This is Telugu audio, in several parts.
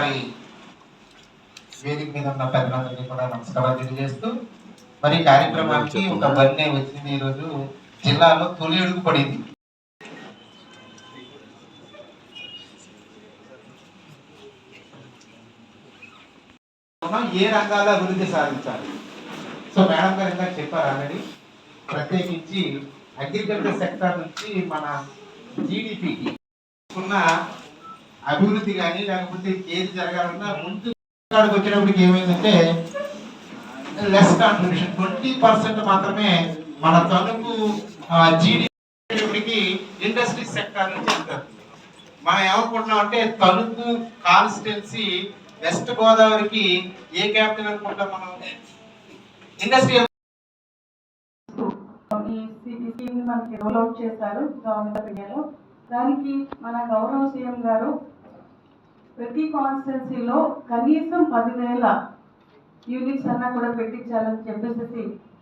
మరి వేదిక మీద ఉన్న పెద్దలందరికీ కూడా నమస్కారాలు తెలియజేస్తూ మరి కార్యక్రమానికి ఒక బన్నే వచ్చింది. ఈరోజు జిల్లాలో తొలి అడుగు పడింది. ఏ రంగాల్లో అభివృద్ధి సాధించాలి? సో మేడం గారు ఇందాక చెప్పారు ఆల్రెడీ. ప్రత్యేకించి అగ్రికల్చర్ సెక్టర్ నుంచి మన జీడిపికి ఉన్న అభివృద్ధి కానీ లేకపోతే ఏది జరగాలన్నా ముందు వచ్చినప్పటికి ఏమైందంటే లెస్ కాంట్రిబ్యూషన్ 20% మాత్రమే మన తణుకు జీడిపికి ఇండస్ట్రీ సెక్టర్ నుంచి వెళ్తారు. మనం ఏమనుకుంటున్నాం అంటే తణుకు కాన్స్టిట్యున్సీ వెస్ట్ గోదావరికి ఏ క్యాపిటల్ అనుకుంటాం మనం? ఇండస్ట్రీ మనకి రోల్ అవుట్ చేశారు గవర్నమెంట్ ఆఫ్ ఇండియాలో. దానికి మన గౌరవ సీఎం గారు ప్రతి కాన్స్టిట్యున్సీలో కనీసం 10,000 యూనిట్స్ అన్నా కూడా పెట్టించాలని చెప్పేసి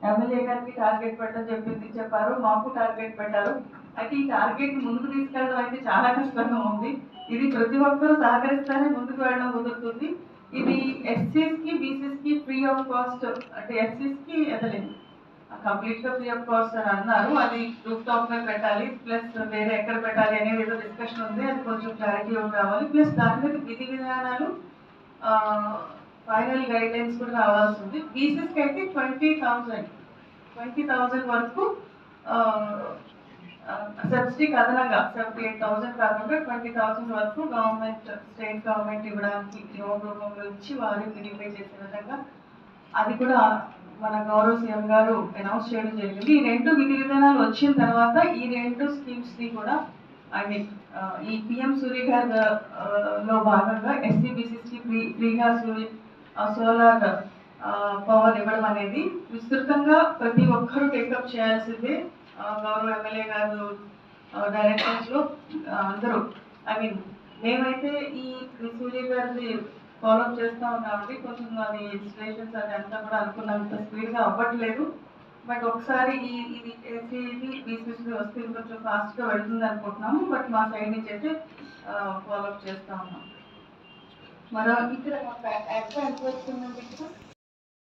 ఎమ్మెల్యే గారికి టార్గెట్ పెట్టని చెప్పారు. మాకు టార్గెట్ పెట్టారు. అయితే ఈ టార్గెట్ ముందుకు తీసుకెళ్ళడం అయితే చాలా కష్టంగా ఉంది. ఇది ప్రతి ఒక్కరూ సహకరిస్తేనే ముందుకు వెళ్ళడం కుదురుతుంది. ఇది ఎస్సీస్కి బీసీస్కి ఫ్రీ ఆఫ్ కాస్ట్, అంటే ఎస్సీస్కి ఎదలేదు కంప్లీట్ గా ఫ్రీ ఆఫ్ కాస్ట్ అని అన్నారు. అది రూఫ్ టాప్ మీద పెట్టాలి, ప్లస్ వేరే ఎక్కడ పెట్టాలి అనేది ఏదో డిస్కషన్ ఉంది. అది కొంచెం క్లారిటీ కావాలి. ప్లస్ దాని మీద విధి విధానాలు ఫైనల్ గైడ్ లైన్స్ కూడా రావాల్సి ఉంది. బీసీస్కి అయితే 20,000 వరకు సబ్సిడీకి అదనంగా 78,000 కాకుండా 20,000 వరకు గవర్నమెంట్ స్టేట్ గవర్నమెంట్ ఇవ్వడానికి లోన్ రూపంలో ఇచ్చి వారు వెరిఫై చేసే విధంగా అది కూడా మన గౌరవ సీఎం గారు అనౌన్స్ చేయడం జరిగింది. ఈ 2 విధి విధానాలు వచ్చిన తర్వాత ఈ 2 స్కీమ్స్ ని కూడా ఐ మీన్ ఈ పిఎం సూర్యఘర్ లో భాగంగా ఎస్సీ బీసీస్కి ఫ్రీగా సోలార్ పవర్ ఇవ్వడం అనేది విస్తృతంగా ప్రతి ఒక్కరూ టేకప్ చేయాల్సిందే. గౌరవ ఎమ్మెల్యే గారు డైరెక్టర్స్ లో అందరూ ఐ మీన్ మేమైతే ఈ సూర్య గారిని ఫాలోఅప్ చేస్తూ ఉన్నామండి. కొంచెం అది ఇన్స్టిలేషన్స్ అది అంతా కూడా అనుకున్నంత స్పీడ్గా అవ్వట్లేదు. బట్ ఒకసారి ఇది ఎస్సీది బీసీసీ వస్తే కొంచెం ఫాస్ట్గా వెళ్తుంది అనుకుంటున్నాము. బట్ మా సైడ్ నుంచి అయితే ఫాలోఅప్ చేస్తూ ఉన్నాం. మరో ఇక్కడ ఎంత వస్తుందండి?